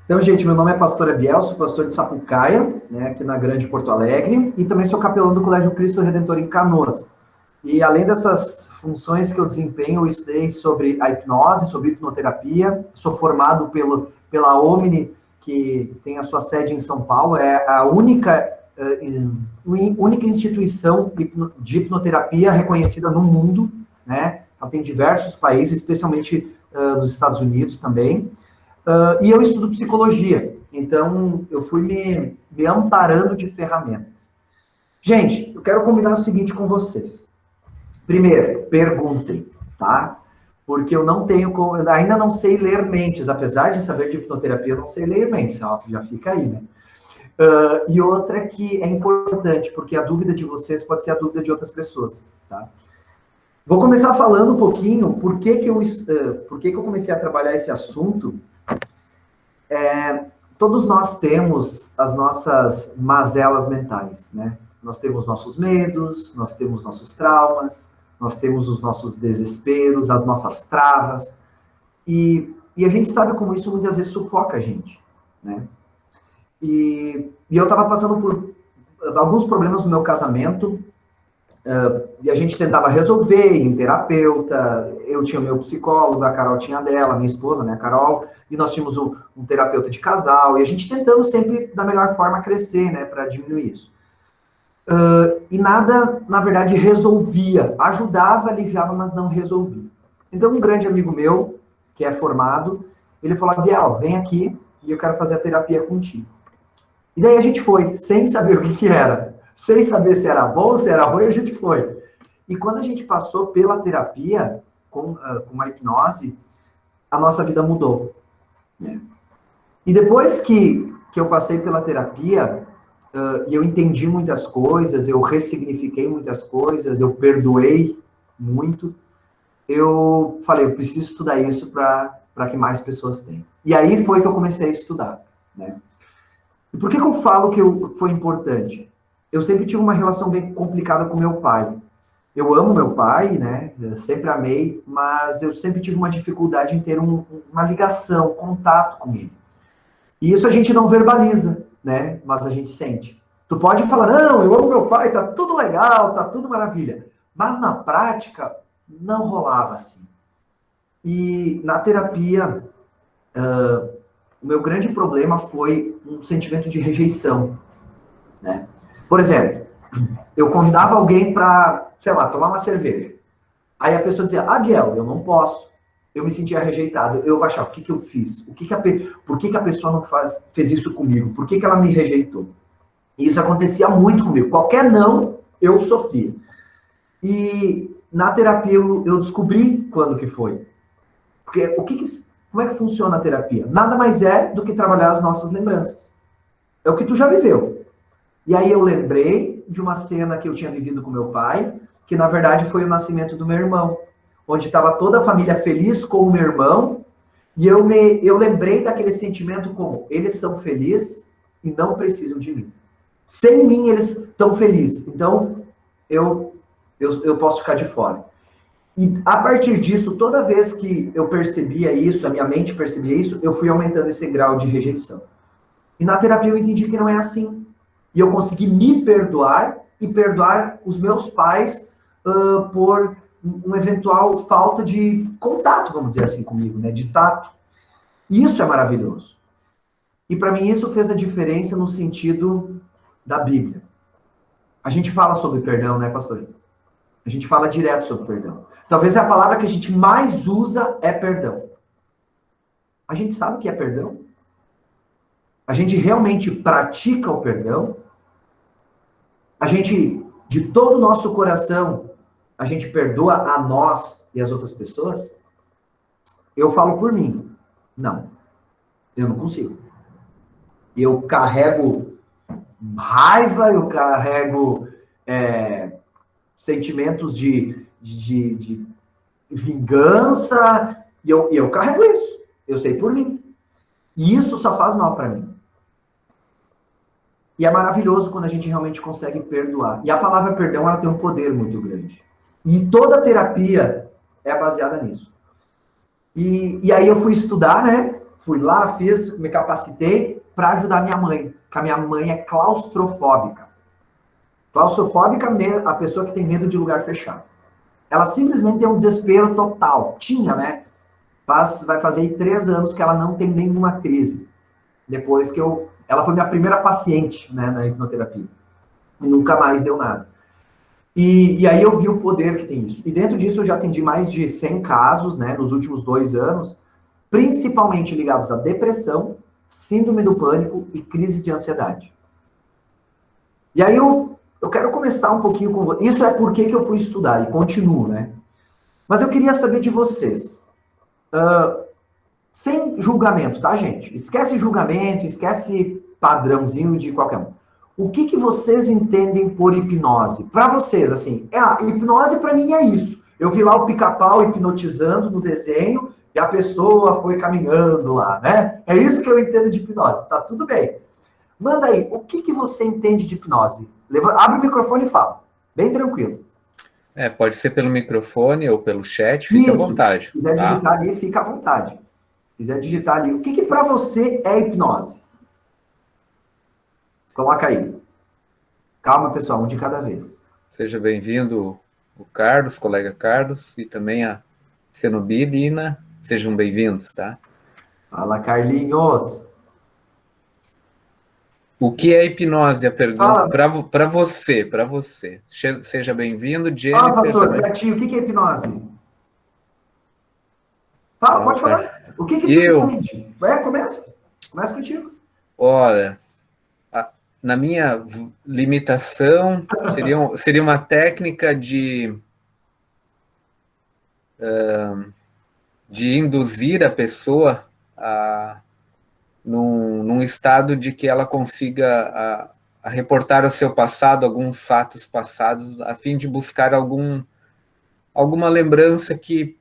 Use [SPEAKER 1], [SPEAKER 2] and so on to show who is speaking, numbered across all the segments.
[SPEAKER 1] Então, gente, meu nome é Pastor Abiel, sou pastor de Sapucaia, né, aqui na Grande Porto Alegre, e também sou capelão do Colégio Cristo Redentor em Canoas. E além dessas funções que eu desempenho, eu estudei sobre a hipnose, sobre hipnoterapia, sou formado pela Omni, que tem a sua sede em São Paulo, é a única instituição de hipnoterapia reconhecida no mundo, né? Ela tem diversos países, especialmente nos Estados Unidos também. E eu estudo psicologia, então eu fui me amparando de ferramentas. Gente, eu quero combinar o seguinte com vocês. Primeiro, perguntem, tá? Porque eu ainda não sei ler mentes, apesar de saber de hipnoterapia, eu não sei ler mentes, já fica aí, né? E outra que é importante, porque a dúvida de vocês pode ser a dúvida de outras pessoas, tá? Vou começar falando um pouquinho por que eu comecei a trabalhar esse assunto. Todos nós temos as nossas mazelas mentais, né? Nós temos nossos medos, nós temos nossos traumas, nós temos os nossos desesperos, as nossas travas, e a gente sabe como isso muitas vezes sufoca a gente, né? E eu estava passando por alguns problemas no meu casamento, e a gente tentava resolver em terapeuta. Eu tinha o meu psicólogo, a Carol tinha dela, minha esposa, né, a Carol, e nós tínhamos um terapeuta de casal, e a gente tentando sempre, da melhor forma, crescer, né, para diminuir isso. E nada, na verdade, resolvia. Ajudava, aliviava, mas não resolvia. Então, um grande amigo meu, que é formado, ele falou: Biel, vem aqui e eu quero fazer a terapia contigo. E daí a gente foi, sem saber o que era. Sem saber se era bom, se era ruim, a gente foi. E quando a gente passou pela terapia, com a hipnose, a nossa vida mudou, né? E depois que eu passei pela terapia, e eu entendi muitas coisas, eu ressignifiquei muitas coisas, eu perdoei muito, eu falei, eu preciso estudar isso para que mais pessoas tenham. E aí foi que eu comecei a estudar, né? E por que eu falo que foi importante? Eu sempre tive uma relação bem complicada com meu pai. Eu amo meu pai, né? Eu sempre amei, mas eu sempre tive uma dificuldade em ter uma ligação, um contato com ele. E isso a gente não verbaliza, né? Mas a gente sente. Tu pode falar, não, eu amo meu pai, tá tudo legal, tá tudo maravilha. Mas na prática, não rolava assim. E na terapia, o meu grande problema foi um sentimento de rejeição, né? Por exemplo, eu convidava alguém para, sei lá, tomar uma cerveja. Aí a pessoa dizia, Biel, eu não posso. Eu me sentia rejeitado. Eu achava, o que eu fiz? Por que a pessoa não fez isso comigo? Por que ela me rejeitou? E isso acontecia muito comigo. Qualquer não, eu sofria. E na terapia eu descobri quando que foi. Porque como é que funciona a terapia? Nada mais é do que trabalhar as nossas lembranças. É o que tu já viveu. E aí eu lembrei de uma cena que eu tinha vivido com meu pai, que na verdade foi o nascimento do meu irmão, onde estava toda a família feliz com o meu irmão, e eu lembrei daquele sentimento como, eles são felizes e não precisam de mim. Sem mim eles estão felizes, então eu posso ficar de fora. E a partir disso, toda vez que eu percebia isso, a minha mente percebia isso, eu fui aumentando esse grau de rejeição. E na terapia eu entendi que não é assim. E eu consegui me perdoar e perdoar os meus pais por uma eventual falta de contato, vamos dizer assim, comigo, né? De tato. E isso é maravilhoso. E para mim isso fez a diferença no sentido da Bíblia. A gente fala sobre perdão, né, pastor? A gente fala direto sobre perdão. Talvez a palavra que a gente mais usa é perdão. A gente sabe o que é perdão? A gente realmente pratica o perdão? A gente, de todo o nosso coração, a gente perdoa a nós e as outras pessoas? Eu falo por mim. Não. Eu não consigo. Eu carrego raiva, eu carrego sentimentos de vingança, e eu carrego isso. Eu sei por mim. E isso só faz mal para mim. E é maravilhoso quando a gente realmente consegue perdoar. E a palavra perdão, ela tem um poder muito grande. E toda terapia é baseada nisso. E aí eu fui estudar, né? Fui lá, fiz, me capacitei para ajudar minha mãe, que a minha mãe é claustrofóbica. Claustrofóbica, a pessoa que tem medo de lugar fechado. Ela simplesmente tem um desespero total. Tinha, né? Vai fazer aí 3 anos que ela não tem nenhuma crise. Depois que ela foi minha primeira paciente, né, na hipnoterapia. E nunca mais deu nada. E aí eu vi o poder que tem isso. E dentro disso eu já atendi mais de 100 casos, né, nos últimos 2 anos, principalmente ligados à depressão, síndrome do pânico e crise de ansiedade. E aí eu quero começar um pouquinho com... Isso é por que eu fui estudar e continuo, né? Mas eu queria saber de vocês. Sem julgamento, tá, gente? Esquece julgamento, esquece padrãozinho de qualquer um. O que vocês entendem por hipnose? Para vocês, assim, hipnose para mim é isso. Eu vi lá o pica-pau hipnotizando no desenho e a pessoa foi caminhando lá, né? É isso que eu entendo de hipnose. Tá tudo bem. Manda aí, o que você entende de hipnose? Abre o microfone e fala. Bem tranquilo.
[SPEAKER 2] Pode ser pelo microfone ou pelo chat, fique à vontade.
[SPEAKER 1] Se quiser digitar ali, fica à vontade. Se quiser digitar ali. O que para você é hipnose? Coloca aí. Calma, pessoal, um de cada vez.
[SPEAKER 2] Seja bem-vindo o Carlos, colega Carlos, e também a Cenobina. Sejam bem-vindos, tá?
[SPEAKER 1] Fala, Carlinhos.
[SPEAKER 2] O que é hipnose? A pergunta para você. Seja bem-vindo, Jennifer.
[SPEAKER 1] Fala, pastor, pra ti, o que é hipnose? Fala, pode falar. O que tu entende? Começa contigo.
[SPEAKER 2] Olha, na minha limitação, seria uma técnica de induzir a pessoa num estado de que ela consiga a reportar o seu passado, alguns fatos passados, a fim de buscar alguma lembrança que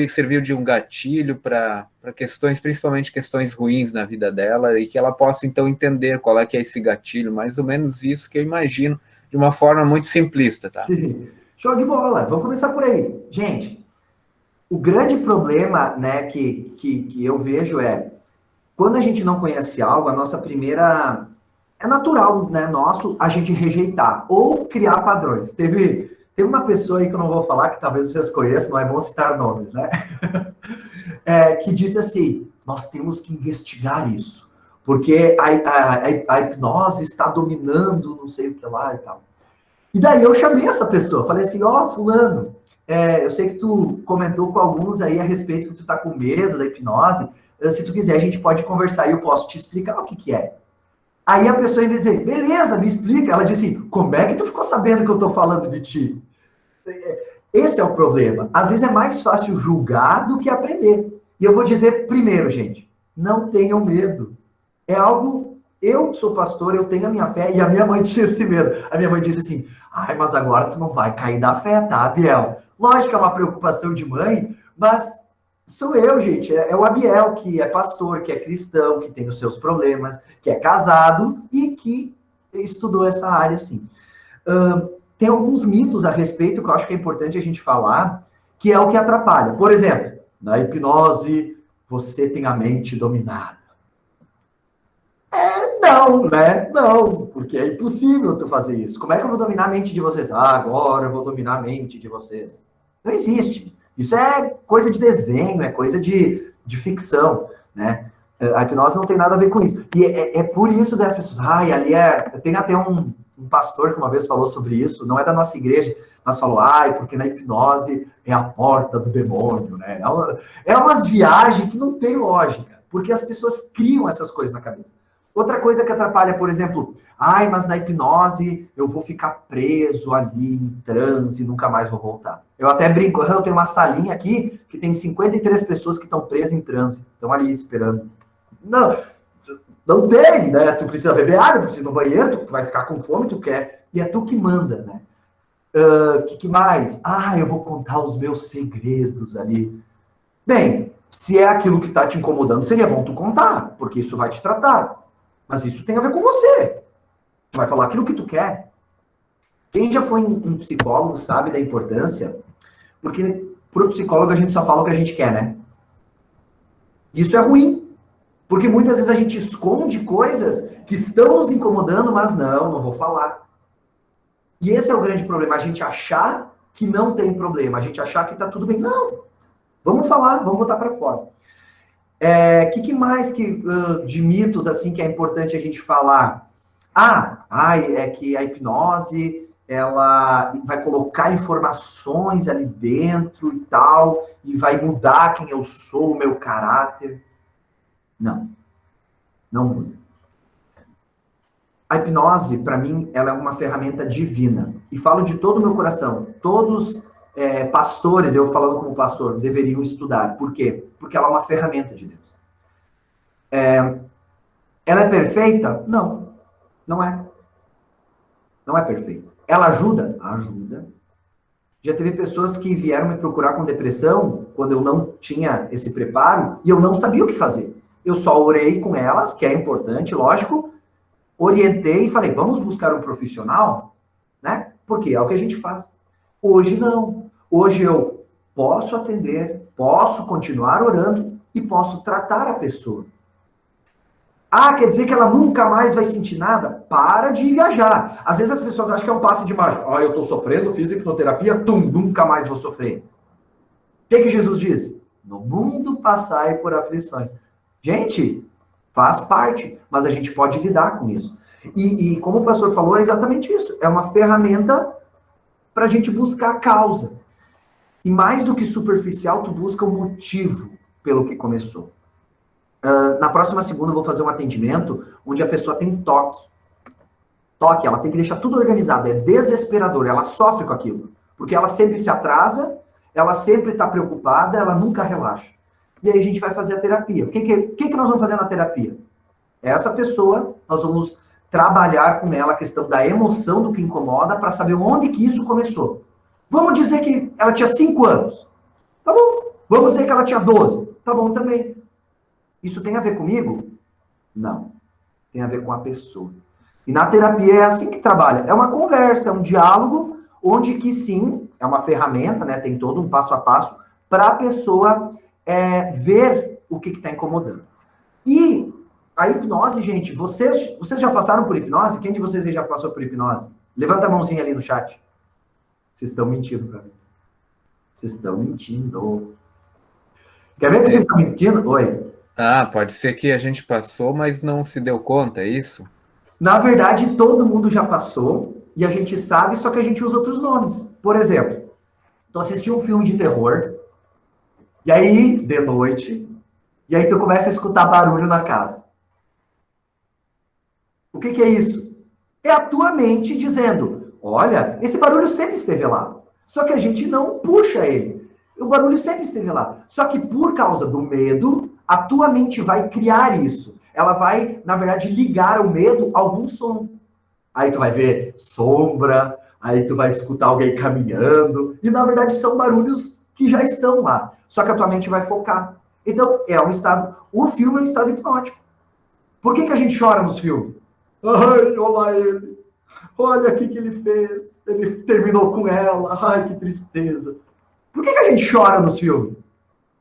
[SPEAKER 2] serviu de um gatilho para questões, principalmente questões ruins na vida dela, e que ela possa então entender qual é que é esse gatilho, mais ou menos isso que eu imagino, de uma forma muito simplista, tá?
[SPEAKER 1] Sim. Show de bola. Vamos começar por aí. Gente, o grande problema, né, que eu vejo é, quando a gente não conhece algo, a nossa primeira... É natural, né, nosso, a gente rejeitar ou criar padrões. Teve uma pessoa aí que eu não vou falar, que talvez vocês conheçam, não é bom citar nomes, né? Que disse assim, nós temos que investigar isso, porque a hipnose está dominando não sei o que lá e tal. E daí eu chamei essa pessoa, falei assim, fulano, eu sei que tu comentou com alguns aí a respeito que tu tá com medo da hipnose, se tu quiser a gente pode conversar e eu posso te explicar o que é. Aí a pessoa, em vez de dizer, beleza, me explica, ela disse assim, como é que tu ficou sabendo que eu tô falando de ti? Esse é o problema. Às vezes é mais fácil julgar do que aprender. E eu vou dizer primeiro, gente, não tenham medo. É algo... Eu sou pastor, eu tenho a minha fé, e a minha mãe tinha esse medo. A minha mãe disse assim, mas agora tu não vai cair da fé, tá, Abiel? Lógico que é uma preocupação de mãe, mas sou eu, gente. É o Abiel, que é pastor, que é cristão, que tem os seus problemas, que é casado e que estudou essa área, assim. Tem alguns mitos a respeito que eu acho que é importante a gente falar, que é o que atrapalha. Por exemplo, na hipnose, você tem a mente dominada. Não, né? Não, porque é impossível tu fazer isso. Como é que eu vou dominar a mente de vocês? Agora eu vou dominar a mente de vocês. Não existe. Isso é coisa de desenho, é coisa de ficção, né? A hipnose não tem nada a ver com isso. E é por isso das pessoas... ali tem até um pastor que uma vez falou sobre isso, não é da nossa igreja, mas falou, porque na hipnose é a porta do demônio, né? É umas viagens que não tem lógica, porque as pessoas criam essas coisas na cabeça. Outra coisa que atrapalha, por exemplo, mas na hipnose eu vou ficar preso ali em transe e nunca mais vou voltar. Eu até brinco, eu tenho uma salinha aqui que tem 53 pessoas que estão presas em transe, estão ali esperando. Não tem, né? Tu precisa beber água, tu precisa ir no banheiro, tu vai ficar com fome, tu quer, e é tu que manda, né? Que mais? Eu vou contar os meus segredos ali. Bem, se é aquilo que está te incomodando, seria bom tu contar, porque isso vai te tratar. Mas isso tem a ver com você. Tu vai falar aquilo que tu quer. Quem já foi um psicólogo sabe da importância, porque para o psicólogo a gente só fala o que a gente quer, né? Isso é ruim, porque muitas vezes a gente esconde coisas que estão nos incomodando, mas não vou falar. E esse é o grande problema, a gente achar que não tem problema, a gente achar que tá tudo bem. Não, vamos falar, vamos botar para fora. Que mais de mitos assim que é importante a gente falar? É que a hipnose, ela vai colocar informações ali dentro e tal, e vai mudar quem eu sou, o meu caráter. Não muda. A hipnose, para mim, ela é uma ferramenta divina. E falo de todo o meu coração. Todos pastores, eu falando como pastor, deveriam estudar. Por quê? Porque ela é uma ferramenta de Deus. Ela é perfeita? Não. Não é. Não é perfeita. Ela ajuda? Ajuda. Já teve pessoas que vieram me procurar com depressão, quando eu não tinha esse preparo, e eu não sabia o que fazer. Eu só orei com elas, que é importante, lógico, orientei e falei, vamos buscar um profissional, né? Porque é o que a gente faz. Hoje não. Hoje eu posso atender, posso continuar orando e posso tratar a pessoa. Quer dizer que ela nunca mais vai sentir nada? Para de viajar. Às vezes as pessoas acham que é um passe de mágica. Eu tô sofrendo, fiz hipnoterapia, nunca mais vou sofrer. O que Jesus diz? No mundo passai por aflições. Gente, faz parte, mas a gente pode lidar com isso. E como o pastor falou, é exatamente isso. É uma ferramenta para a gente buscar a causa. E mais do que superficial, tu busca o motivo pelo que começou. Na próxima segunda eu vou fazer um atendimento onde a pessoa tem toque. Toque, ela tem que deixar tudo organizado. É desesperador, ela sofre com aquilo. Porque ela sempre se atrasa, ela sempre está preocupada, ela nunca relaxa. E aí a gente vai fazer a terapia. O que nós vamos fazer na terapia? Essa pessoa, nós vamos trabalhar com ela a questão da emoção do que incomoda para saber onde que isso começou. Vamos dizer que ela tinha 5 anos. Tá bom. Vamos dizer que ela tinha 12. Tá bom também. Isso tem a ver comigo? Não. Tem a ver com a pessoa. E na terapia é assim que trabalha. É uma conversa, é um diálogo, onde que sim, é uma ferramenta, né? Tem todo um passo a passo para a pessoa ver o que está incomodando. E a hipnose, gente, vocês já passaram por hipnose? Quem de vocês já passou por hipnose? Levanta a mãozinha ali no chat. Vocês estão mentindo para mim. Vocês estão mentindo. Quer ver que vocês estão mentindo? Oi.
[SPEAKER 2] Pode ser que a gente passou, mas não se deu conta, é isso?
[SPEAKER 1] Na verdade, todo mundo já passou, e a gente sabe, só que a gente usa outros nomes. Por exemplo, tu assistiu um filme de terror, e aí, de noite, e aí tu começa a escutar barulho na casa. O que é isso? É a tua mente dizendo, olha, esse barulho sempre esteve lá, só que a gente não puxa ele. O barulho sempre esteve lá. Só que por causa do medo, a tua mente vai criar isso. Ela vai, na verdade, ligar o medo a algum som. Aí tu vai ver sombra, aí tu vai escutar alguém caminhando, e na verdade são barulhos que já estão lá. Só que a tua mente vai focar. Então, é um estado... O filme é um estado hipnótico. Por que a gente chora nos filmes? Ai, olha ele. Olha o que ele fez. Ele terminou com ela. Ai, que tristeza. Por que a gente chora nos filmes?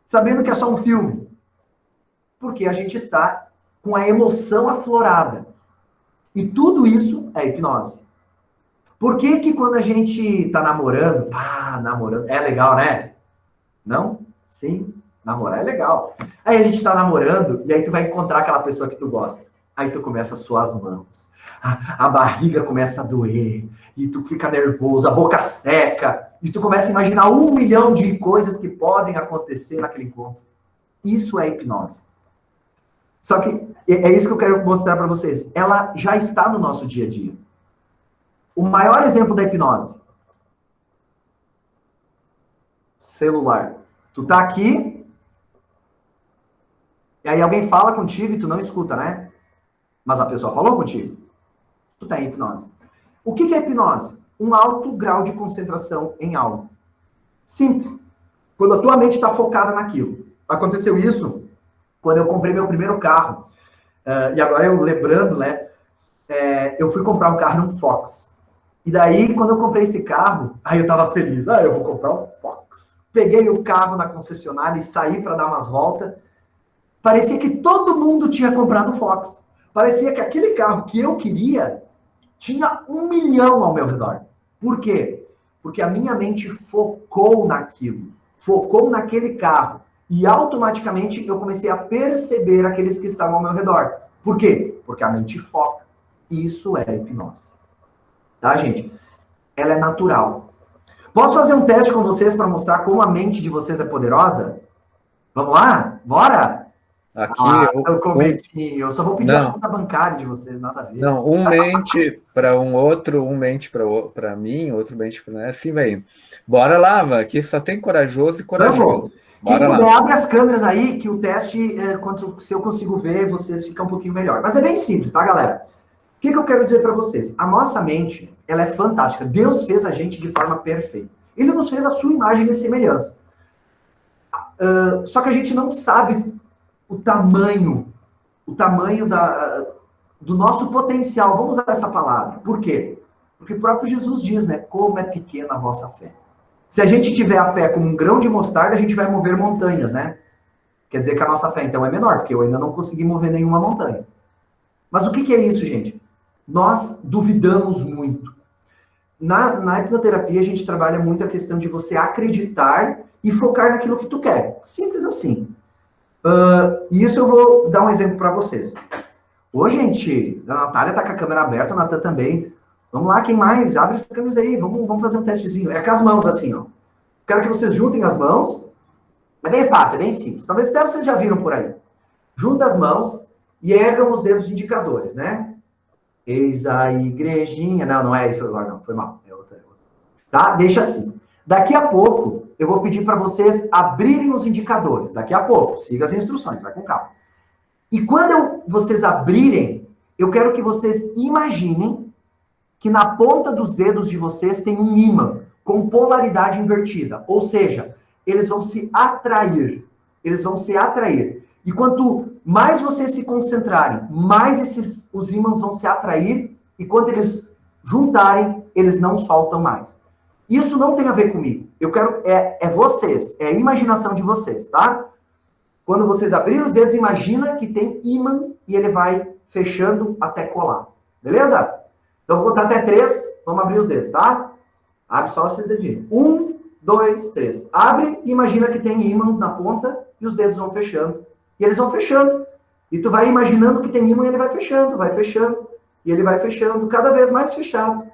[SPEAKER 1] Sabendo que é só um filme. Porque a gente está com a emoção aflorada. E tudo isso é hipnose. Por que quando a gente está namorando, namorando, é legal, né? Não? Sim, namorar é legal. Aí a gente está namorando e aí tu vai encontrar aquela pessoa que tu gosta. Aí tu começa a suar as mãos. A barriga começa a doer. E tu fica nervoso, a boca seca. E tu começa a imaginar 1 milhão de coisas que podem acontecer naquele encontro. Isso é hipnose. Só que é isso que eu quero mostrar para vocês. Ela já está no nosso dia a dia. O maior exemplo da hipnose. Celular. Tu tá aqui, e aí alguém fala contigo e tu não escuta, né? Mas a pessoa falou contigo. Tu tá em hipnose. O que é hipnose? Um alto grau de concentração em algo. Simples. Quando a tua mente está focada naquilo. Aconteceu isso quando eu comprei meu primeiro carro. E agora eu lembrando, né? Eu fui comprar um carro num Fox. E daí, quando eu comprei esse carro, aí eu tava feliz. Eu vou comprar um Fox. Peguei o carro na concessionária e saí para dar umas voltas. Parecia que todo mundo tinha comprado o Fox. Parecia que aquele carro que eu queria tinha 1 milhão ao meu redor. Por quê? Porque a minha mente focou naquilo. Focou naquele carro. E automaticamente eu comecei a perceber aqueles que estavam ao meu redor. Por quê? Porque a mente foca. Isso é hipnose. Tá, gente? Ela é natural. Posso fazer um teste com vocês para mostrar como a mente de vocês é poderosa? Vamos lá? Bora?
[SPEAKER 2] Aqui
[SPEAKER 1] eu só vou pedir a conta bancária de vocês, nada a ver.
[SPEAKER 2] Não, um mente para um outro, um mente para mim, outro mente para... Assim vai. Bora lá, aqui só tem corajoso e corajoso.
[SPEAKER 1] Quem puder, abre as câmeras aí, que o teste, se eu consigo ver, vocês ficam um pouquinho melhor. Mas é bem simples, tá, galera? O que eu quero dizer para vocês? A nossa mente, ela é fantástica. Deus fez a gente de forma perfeita. Ele nos fez a sua imagem e semelhança. Só que a gente não sabe o tamanho do nosso potencial. Vamos usar essa palavra. Por quê? Porque o próprio Jesus diz, né? Como é pequena a vossa fé. Se a gente tiver a fé como um grão de mostarda, a gente vai mover montanhas, né? Quer dizer que a nossa fé, então, é menor, porque eu ainda não consegui mover nenhuma montanha. Mas o que é isso, gente? Nós duvidamos muito. Na hipnoterapia, a gente trabalha muito a questão de você acreditar e focar naquilo que tu quer. Simples assim. E isso eu vou dar um exemplo para vocês. Ô, gente, a Natália tá com a câmera aberta, o Natan também. Vamos lá, quem mais? Abre as câmeras aí, vamos fazer um testezinho. É com as mãos, assim, ó. Quero que vocês juntem as mãos. É bem fácil, é bem simples. Talvez até vocês já viram por aí. Junta as mãos e ergam os dedos indicadores, né? Eis a igrejinha. Não é isso agora, não. Foi mal. É outra. Tá? Deixa assim. Daqui a pouco, eu vou pedir para vocês abrirem os indicadores. Daqui a pouco. Siga as instruções, vai com calma. E quando vocês abrirem, eu quero que vocês imaginem que na ponta dos dedos de vocês tem um ímã com polaridade invertida. Ou seja, eles vão se atrair. Eles vão se atrair. E quanto mais vocês se concentrarem, mais os ímãs vão se atrair. E quando eles juntarem, eles não soltam mais. Isso não tem a ver comigo. Eu quero... É vocês. É a imaginação de vocês, tá? Quando vocês abrirem os dedos, imagina que tem ímã e ele vai fechando até colar. Beleza? Então, eu vou contar até 3. Vamos abrir os dedos, tá? Abre só esses dedinhos. 1, 2, 3. Abre e imagina que tem ímãs na ponta e os dedos vão fechando. E eles vão fechando. E tu vai imaginando que tem ímã e ele vai fechando. E ele vai fechando, cada vez mais fechado.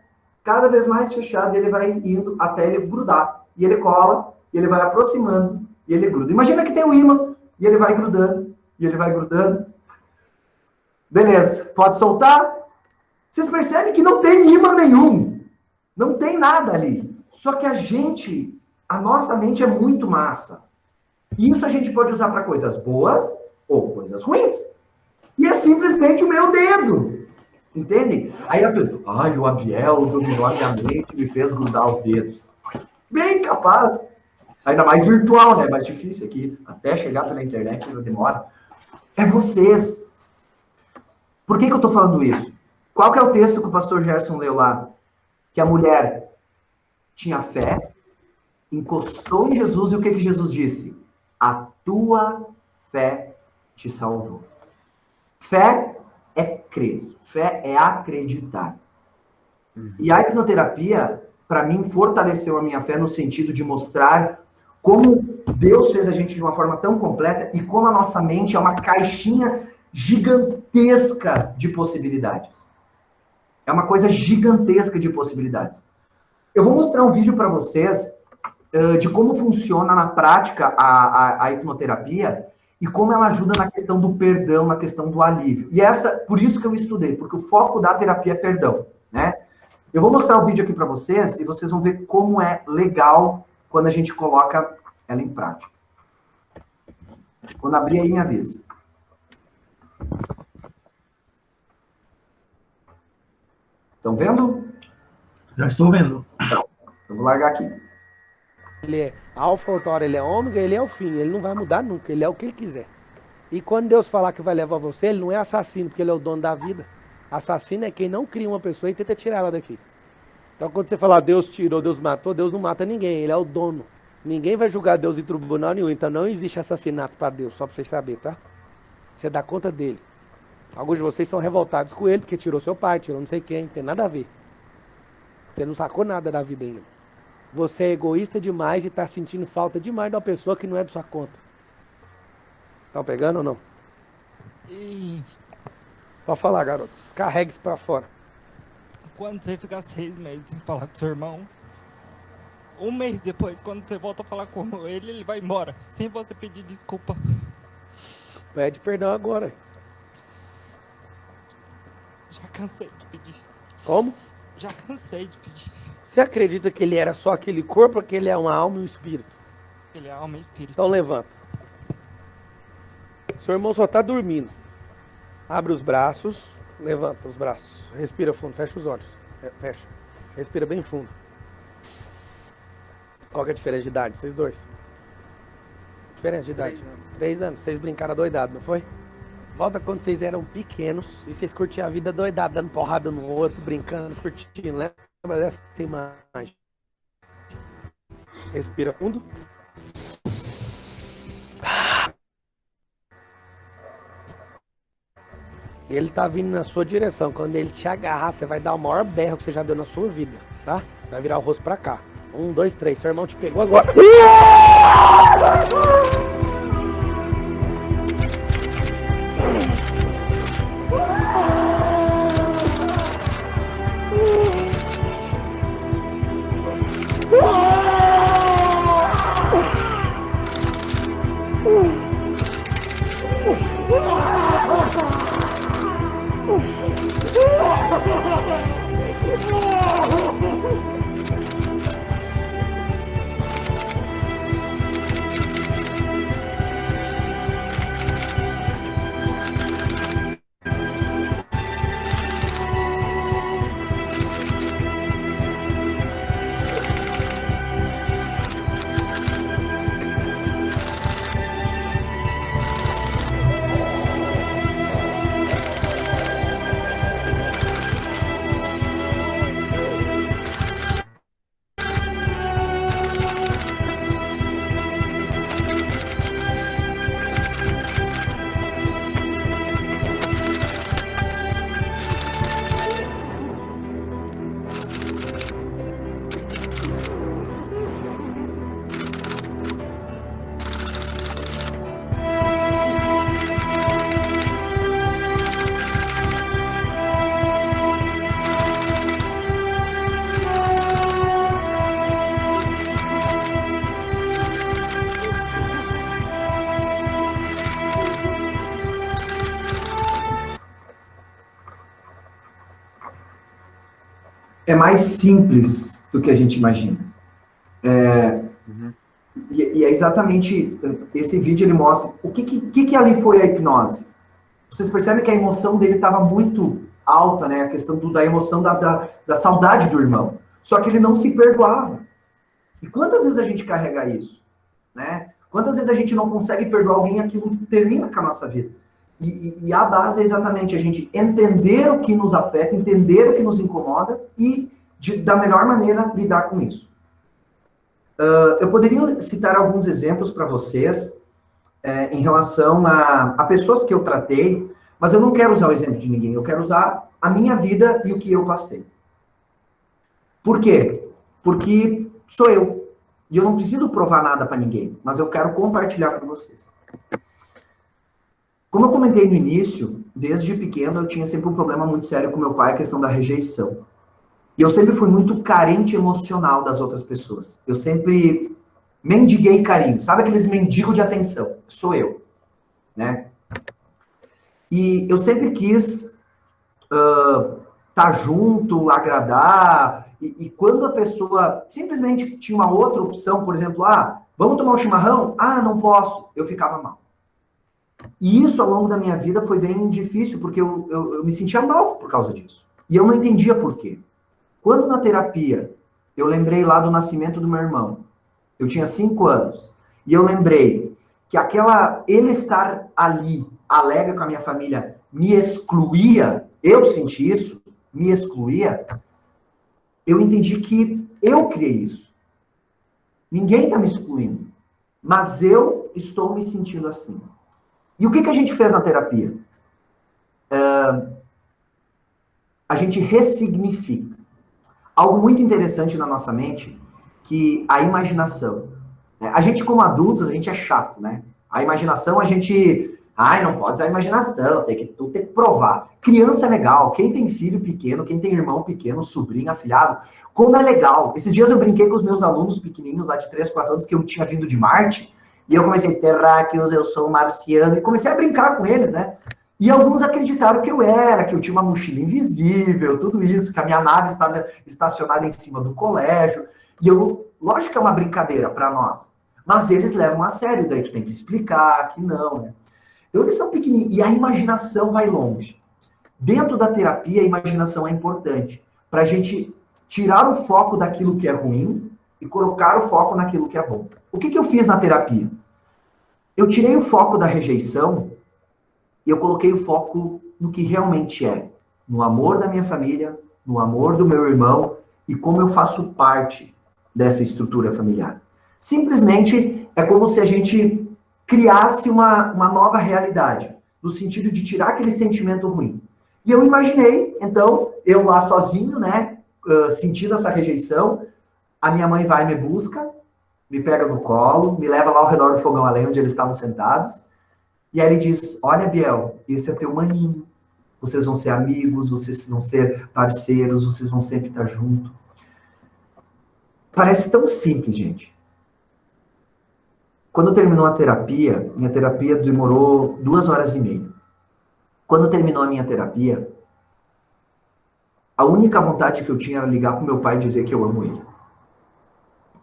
[SPEAKER 1] Cada vez mais fechado. E ele vai indo até ele grudar. E ele cola, e ele vai aproximando, e ele gruda. Imagina que tem um ímã, e ele vai grudando, e ele vai grudando. Beleza. Pode soltar? Vocês percebem que não tem ímã nenhum. Não tem nada ali. Só que a nossa mente é muito massa. E isso a gente pode usar para coisas boas ou coisas ruins. E é simplesmente o meu dedo. Entendem? Aí as pessoas, o Abiel dominou a minha mente e me fez grudar os dedos. Bem capaz. Ainda mais virtual, né? Mais difícil aqui. Até chegar pela internet ainda demora. É vocês. Por que eu estou falando isso? Qual que é o texto que o pastor Gerson leu lá? Que a mulher tinha fé, encostou em Jesus e o que Jesus disse? A tua fé te salvou. Fé é crer. Fé é acreditar. E a hipnoterapia, para mim, fortaleceu a minha fé no sentido de mostrar como Deus fez a gente de uma forma tão completa e como a nossa mente é uma caixinha gigantesca de possibilidades. É uma coisa gigantesca de possibilidades. Eu vou mostrar um vídeo para vocês de como funciona na prática a hipnoterapia e como ela ajuda na questão do perdão, na questão do alívio. E por isso que eu estudei, porque o foco da terapia é perdão, né? Eu vou mostrar o vídeo aqui para vocês e vocês vão ver como é legal quando a gente coloca ela em prática. Quando abrir aí, me avisa. Estão vendo?
[SPEAKER 3] Já estou vendo.
[SPEAKER 1] Então, eu vou largar aqui.
[SPEAKER 4] Ele é alfa, outra hora ele é ômega, ele é o fim. Ele não vai mudar nunca, ele é o que ele quiser. E quando Deus falar que vai levar você, ele não é assassino, porque ele é o dono da vida. Assassino é quem não cria uma pessoa e tenta tirar ela daqui. Então, quando você falar Deus tirou, Deus matou, Deus não mata ninguém, ele é o dono. Ninguém vai julgar Deus em tribunal nenhum, então não existe assassinato para Deus, só para vocês saberem, tá? Você dá conta dele. Alguns de vocês são revoltados com ele, porque tirou seu pai, tirou não sei quem, não tem nada a ver. Você não sacou nada da vida ainda. Você é egoísta demais e tá sentindo falta demais de uma pessoa que não é da sua conta. Estão pegando ou não?
[SPEAKER 5] E
[SPEAKER 4] Pode falar, garotos. Carregue isso pra fora.
[SPEAKER 5] quando você ficar 6 meses sem falar com seu irmão, um mês depois, quando você volta a falar com ele vai embora, sem você pedir desculpa.
[SPEAKER 4] Pede perdão agora.
[SPEAKER 5] Já cansei de pedir.
[SPEAKER 4] Como?
[SPEAKER 5] Já cansei de pedir.
[SPEAKER 4] Você acredita que ele era só aquele corpo ou que ele é uma alma e um espírito?
[SPEAKER 5] Ele é alma e espírito.
[SPEAKER 4] Então levanta. Seu irmão só tá dormindo. Abre os braços, levanta os braços. Respira fundo, fecha os olhos. Fecha. Respira bem fundo. Qual que é a diferença de idade? Vocês dois? Diferença de idade? 3 anos. Vocês brincaram doidado, não foi? Volta quando vocês eram pequenos e vocês curtiam a vida doidada, dando porrada no outro, brincando, curtindo. Lembra dessa imagem? Respira fundo. Ele tá vindo na sua direção. Quando ele te agarrar, você vai dar o maior berro que você já deu na sua vida, tá? Vai virar o rosto pra cá. 1, 2, 3. Seu irmão te pegou agora.
[SPEAKER 1] É mais simples do que a gente imagina. E é exatamente esse vídeo, ele mostra o que ali foi a hipnose. Vocês percebem que a emoção dele estava muito alta, né? A questão da emoção da saudade do irmão. Só que ele não se perdoava. E quantas vezes a gente carrega isso? Né? Quantas vezes a gente não consegue perdoar alguém e aquilo termina com a nossa vida? E a base é exatamente a gente entender o que nos afeta, entender o que nos incomoda e, da melhor maneira, lidar com isso. Eu poderia citar alguns exemplos para vocês em relação a pessoas que eu tratei, mas eu não quero usar o exemplo de ninguém, eu quero usar a minha vida e o que eu passei. Por quê? Porque sou eu. E eu não preciso provar nada para ninguém, mas eu quero compartilhar com vocês. Como eu comentei no início, desde pequeno eu tinha sempre um problema muito sério com meu pai, a questão da rejeição. E eu sempre fui muito carente emocional das outras pessoas. Eu sempre mendiguei carinho. Sabe aqueles mendigos de atenção? Sou eu. Né? E eu sempre quis estar junto, agradar. E quando a pessoa simplesmente tinha uma outra opção, por exemplo, vamos tomar um chimarrão? Não posso. Eu ficava mal. E isso, ao longo da minha vida, foi bem difícil, porque eu me sentia mal por causa disso. E eu não entendia por quê. Quando na terapia, eu lembrei lá do nascimento do meu irmão, eu tinha 5 anos, e eu lembrei que ele estar ali, alegre com a minha família, me excluía, eu senti isso, me excluía, eu entendi que eu criei isso. Ninguém está me excluindo, mas eu estou me sentindo assim. E o que a gente fez na terapia? A gente ressignifica. Algo muito interessante na nossa mente, que a imaginação. A gente, como adultos, a gente é chato, né? A imaginação, a gente... Ai, não pode usar a imaginação, tu tem que provar. Criança é legal. Quem tem filho pequeno, quem tem irmão pequeno, sobrinho, afilhado, como é legal. Esses dias eu brinquei com os meus alunos pequenininhos, lá de 3, 4 anos, que eu tinha vindo de Marte, e eu comecei, terráqueos, eu sou um marciano, e comecei a brincar com eles, né? E alguns acreditaram que eu tinha uma mochila invisível, tudo isso, que a minha nave estava estacionada em cima do colégio. E lógico que é uma brincadeira para nós, mas eles levam a sério, daí tu tem que explicar que não, né? Então eles são pequenininhos, e a imaginação vai longe. Dentro da terapia, a imaginação é importante, para a gente tirar o foco daquilo que é ruim e colocar o foco naquilo que é bom. O que eu fiz na terapia? Eu tirei o foco da rejeição e eu coloquei o foco no que realmente é. No amor da minha família, no amor do meu irmão e como eu faço parte dessa estrutura familiar. Simplesmente é como se a gente criasse uma nova realidade, no sentido de tirar aquele sentimento ruim. E eu imaginei, então, eu lá sozinho, né, sentindo essa rejeição, a minha mãe vai e me busca, me pega no colo, me leva lá ao redor do fogão a lenha onde eles estavam sentados, e aí ele diz, olha, Biel, esse é teu maninho, vocês vão ser amigos, vocês vão ser parceiros, vocês vão sempre estar juntos. Parece tão simples, gente. Quando terminou a terapia, minha terapia demorou 2 horas e meia. Quando terminou a minha terapia, a única vontade que eu tinha era ligar pro meu pai e dizer que eu amo ele.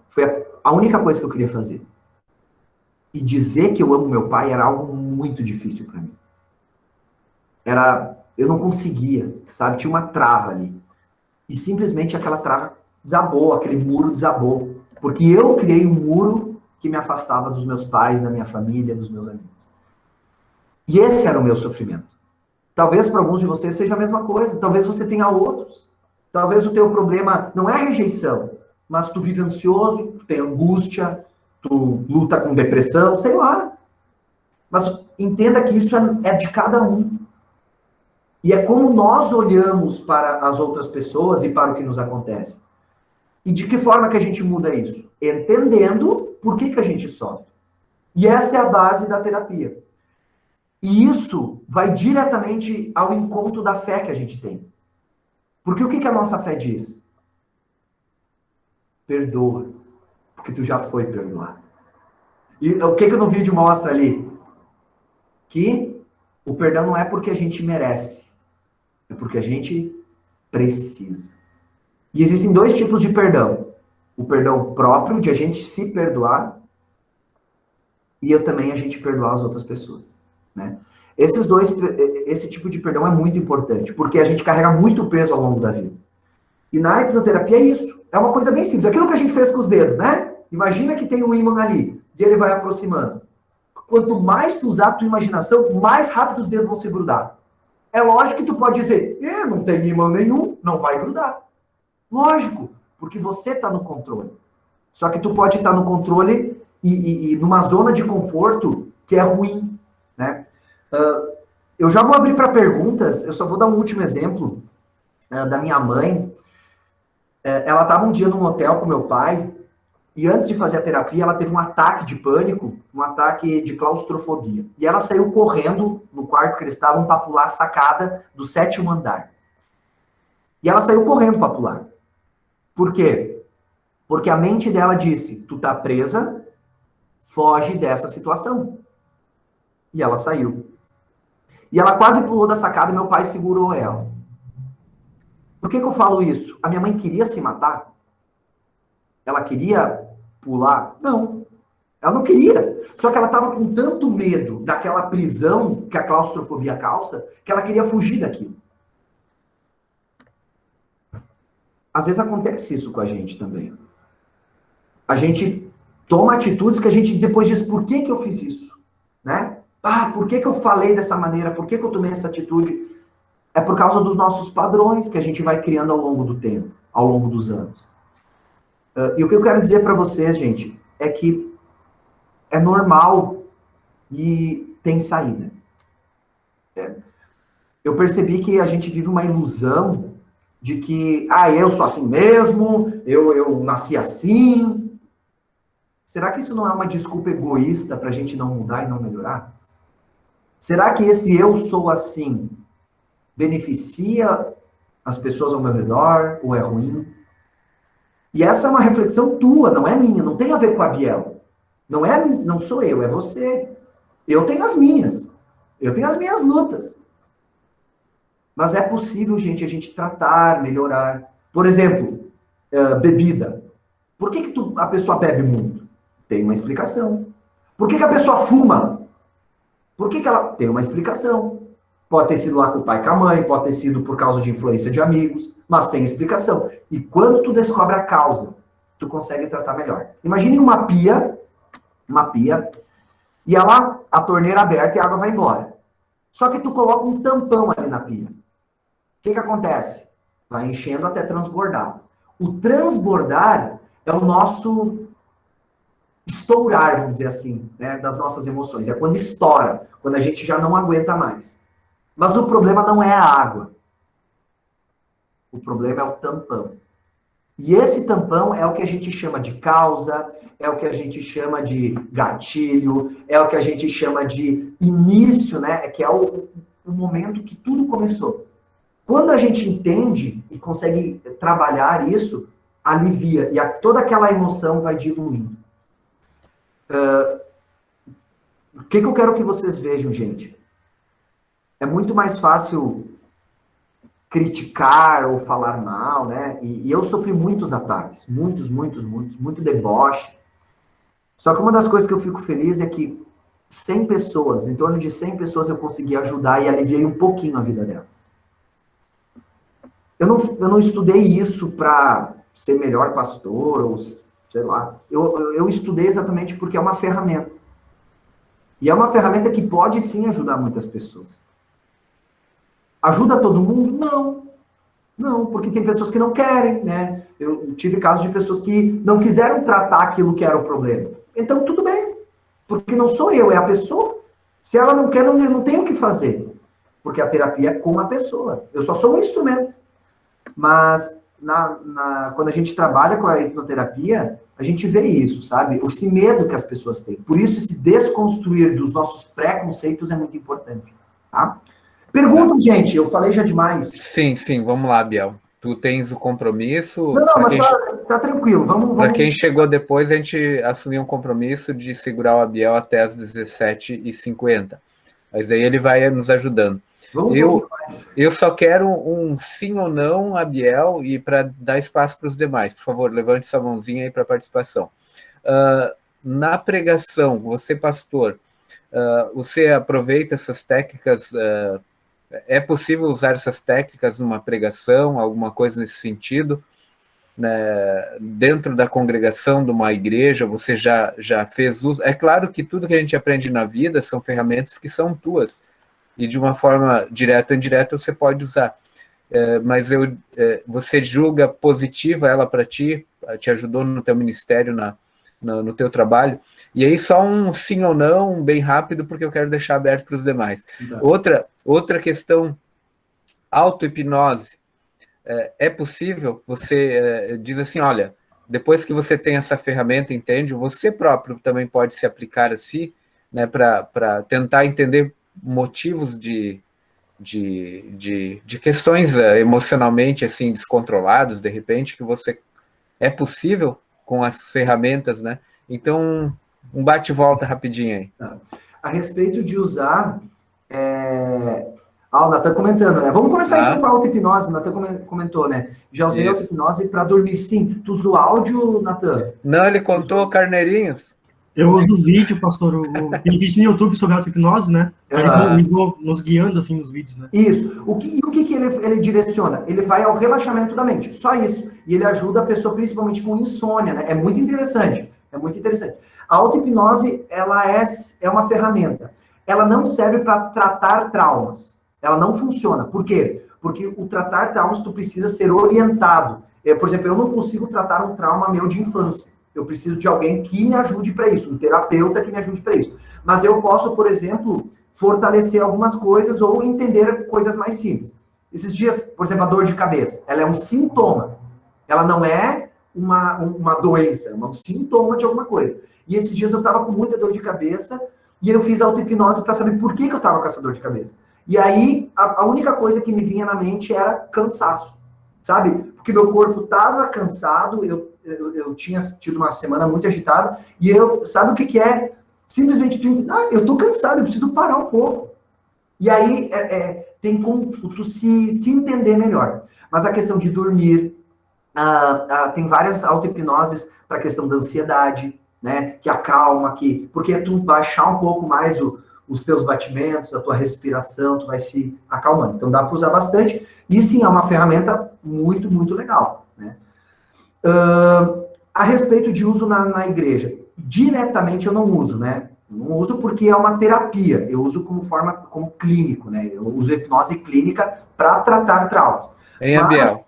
[SPEAKER 1] Foi a única coisa que eu queria fazer. E dizer que eu amo meu pai era algo muito difícil para mim. Eu não conseguia, sabe? Tinha uma trava ali. E simplesmente aquela trava desabou, aquele muro desabou. Porque eu criei um muro que me afastava dos meus pais, da minha família, dos meus amigos. E esse era o meu sofrimento. Talvez para alguns de vocês seja a mesma coisa. Talvez você tenha outros. Talvez o teu problema não é a rejeição, mas tu vive ansioso, tu tem angústia, tu luta com depressão, sei lá. Mas entenda que isso é de cada um. E é como nós olhamos para as outras pessoas e para o que nos acontece. E de que forma que a gente muda isso? Entendendo por que a gente sofre. E essa é a base da terapia. E isso vai diretamente ao encontro da fé que a gente tem. Porque o que a nossa fé diz? Perdoa, porque tu já foi perdoado. E o que no vídeo mostra ali? Que o perdão não é porque a gente merece, é porque a gente precisa. E existem 2 tipos de perdão. O perdão próprio, de a gente se perdoar, e também a gente perdoar as outras pessoas, né? Esse tipo de perdão é muito importante, porque a gente carrega muito peso ao longo da vida. E na hipnoterapia é isso. É uma coisa bem simples. Aquilo que a gente fez com os dedos, né? Imagina que tem um ímã ali, e ele vai aproximando. Quanto mais tu usar a tua imaginação, mais rápido os dedos vão se grudar. É lógico que tu pode dizer, não tem ímã nenhum, não vai grudar. Lógico, porque você está no controle. Só que tu pode estar no controle e numa zona de conforto que é ruim, né? Eu já vou abrir para perguntas, eu só vou dar um último exemplo da minha mãe. Ela estava um dia num hotel com meu pai, e antes de fazer a terapia, ela teve um ataque de pânico, um ataque de claustrofobia. E ela saiu correndo no quarto que eles estavam para pular a sacada do 7º andar. E ela saiu correndo para pular. Por quê? Porque a mente dela disse, tu tá presa, foge dessa situação. E ela saiu. E ela quase pulou da sacada e meu pai segurou ela. Por que eu falo isso? A minha mãe queria se matar? Ela queria pular? Não. Ela não queria. Só que ela estava com tanto medo daquela prisão que a claustrofobia causa, que ela queria fugir daquilo. Às vezes acontece isso com a gente também. A gente toma atitudes que a gente depois diz, por que eu fiz isso? Né? Por que eu falei dessa maneira? Por que eu tomei essa atitude? É por causa dos nossos padrões que a gente vai criando ao longo do tempo. ao longo dos anos. E o que eu quero dizer para vocês, gente, é que é normal e tem saída. Eu percebi que a gente vive uma ilusão de que, eu sou assim mesmo, eu nasci assim. Será que isso não é uma desculpa egoísta para a gente não mudar e não melhorar? Será que esse eu sou assim beneficia as pessoas ao meu redor ou é ruim? E essa é uma reflexão tua, não é minha, não tem a ver com a Biel. Não sou eu, é você. Eu tenho as minhas. Eu tenho as minhas lutas. Mas é possível, gente, a gente tratar, melhorar. Por exemplo, bebida. Por que a pessoa bebe muito? Tem uma explicação. Por que a pessoa fuma? Por que ela... Tem uma explicação. Pode ter sido lá com o pai e com a mãe, pode ter sido por causa de influência de amigos, mas tem explicação. E quando tu descobre a causa, tu consegue tratar melhor. Imagine uma pia, e ela, a torneira aberta e a água vai embora. Só que tu coloca um tampão ali na pia. O que acontece? Vai enchendo até transbordar. O transbordar é o nosso estourar, vamos dizer assim, né, das nossas emoções. É quando estoura, quando a gente já não aguenta mais. Mas o problema não é a água. O problema é o tampão. E esse tampão é o que a gente chama de causa, é o que a gente chama de gatilho, é o que a gente chama de início, né? Que é o momento que tudo começou. Quando a gente entende e consegue trabalhar isso, alivia. E toda aquela emoção vai diluindo. O que eu quero que vocês vejam, gente? É muito mais fácil criticar ou falar mal, né? E eu sofri muitos ataques, muito deboche. Só que uma das coisas que eu fico feliz é que 100 pessoas, em torno de 100 pessoas eu consegui ajudar e aliviei um pouquinho a vida delas. Eu não estudei isso para ser melhor pastor ou sei lá. Eu estudei exatamente porque é uma ferramenta. E é uma ferramenta que pode sim ajudar muitas pessoas. Ajuda todo mundo? Não, porque tem pessoas que não querem, né? Eu tive casos de pessoas que não quiseram tratar aquilo que era o problema. Então, tudo bem, porque não sou eu, é a pessoa. Se ela não quer, não tem o que fazer, porque a terapia é com a pessoa. Eu só sou um instrumento. Mas, quando a gente trabalha com a hipnoterapia, a gente vê isso, sabe? Esse medo que as pessoas têm. Por isso, esse desconstruir dos nossos preconceitos é muito importante, tá? Perguntas, gente, eu falei já demais.
[SPEAKER 2] Sim, vamos lá, Biel. Tu tens o compromisso...
[SPEAKER 1] Não, mas tá tranquilo, vamos...
[SPEAKER 2] Para quem chegou depois, a gente assumiu um compromisso de segurar o Abiel até as 17h50. Mas aí ele vai nos ajudando. Eu só quero um sim ou não, Abiel, e para dar espaço para os demais. Por favor, levante sua mãozinha aí para participação. Na pregação, você, pastor, você aproveita essas técnicas... É possível usar essas técnicas numa pregação, alguma coisa nesse sentido? Né? Dentro da congregação de uma igreja, você já fez uso? É claro que tudo que a gente aprende na vida são ferramentas que são tuas, e de uma forma direta ou indireta você pode usar. Mas você julga positiva ela para ti, te ajudou no teu ministério, no teu trabalho? E aí só um sim ou não, bem rápido, porque eu quero deixar aberto para os demais. Outra questão, auto-hipnose. É possível, você diz assim, olha, depois que você tem essa ferramenta, entende, você próprio também pode se aplicar a si, né, para tentar entender motivos de questões emocionalmente assim descontroladas, de repente, que você é possível com as ferramentas, né? Então, um bate-volta rapidinho aí.
[SPEAKER 1] A respeito de usar... o Natan comentando, né? Vamos começar então com a auto-hipnose. O Natan comentou, né? Já usei a auto-hipnose para dormir. Sim. Tu usa o áudio, Natan?
[SPEAKER 2] Não, ele contou carneirinhos.
[SPEAKER 3] Eu uso o vídeo, pastor. Tem vídeo no YouTube sobre auto-hipnose, né? Eles vão nos guiando, assim, nos vídeos, né?
[SPEAKER 1] Isso. O que ele direciona? Ele vai ao relaxamento da mente. Só isso. E ele ajuda a pessoa, principalmente com insônia, né? É muito interessante. A auto-hipnose, ela é uma ferramenta. Ela não serve para tratar traumas. Ela não funciona. Por quê? Porque o tratar traumas, tu precisa ser orientado. Por exemplo, eu não consigo tratar um trauma meu de infância. Eu preciso de alguém que me ajude para isso, um terapeuta que me ajude para isso. Mas eu posso, por exemplo, fortalecer algumas coisas ou entender coisas mais simples. Esses dias, por exemplo, a dor de cabeça, ela é um sintoma. Ela não é uma doença, é um sintoma de alguma coisa. E esses dias eu estava com muita dor de cabeça e eu fiz auto-hipnose para saber por que eu estava com essa dor de cabeça. E aí, a única coisa que me vinha na mente era cansaço, sabe? Porque meu corpo estava cansado, eu tinha tido uma semana muito agitada, e sabe o que é? Simplesmente eu tô cansado, eu preciso parar um pouco. E aí, tem como tu se entender melhor. Mas a questão de dormir, tem várias auto-hipnoses para a questão da ansiedade, né? Que acalma, porque tu baixar um pouco mais os teus batimentos, a tua respiração, tu vai se acalmando. Então dá para usar bastante. E sim, é uma ferramenta muito, muito legal, né? A respeito de uso na igreja, diretamente eu não uso, né? Não uso porque é uma terapia, eu uso como clínico, né? Eu uso hipnose clínica para tratar traumas.
[SPEAKER 2] Abel,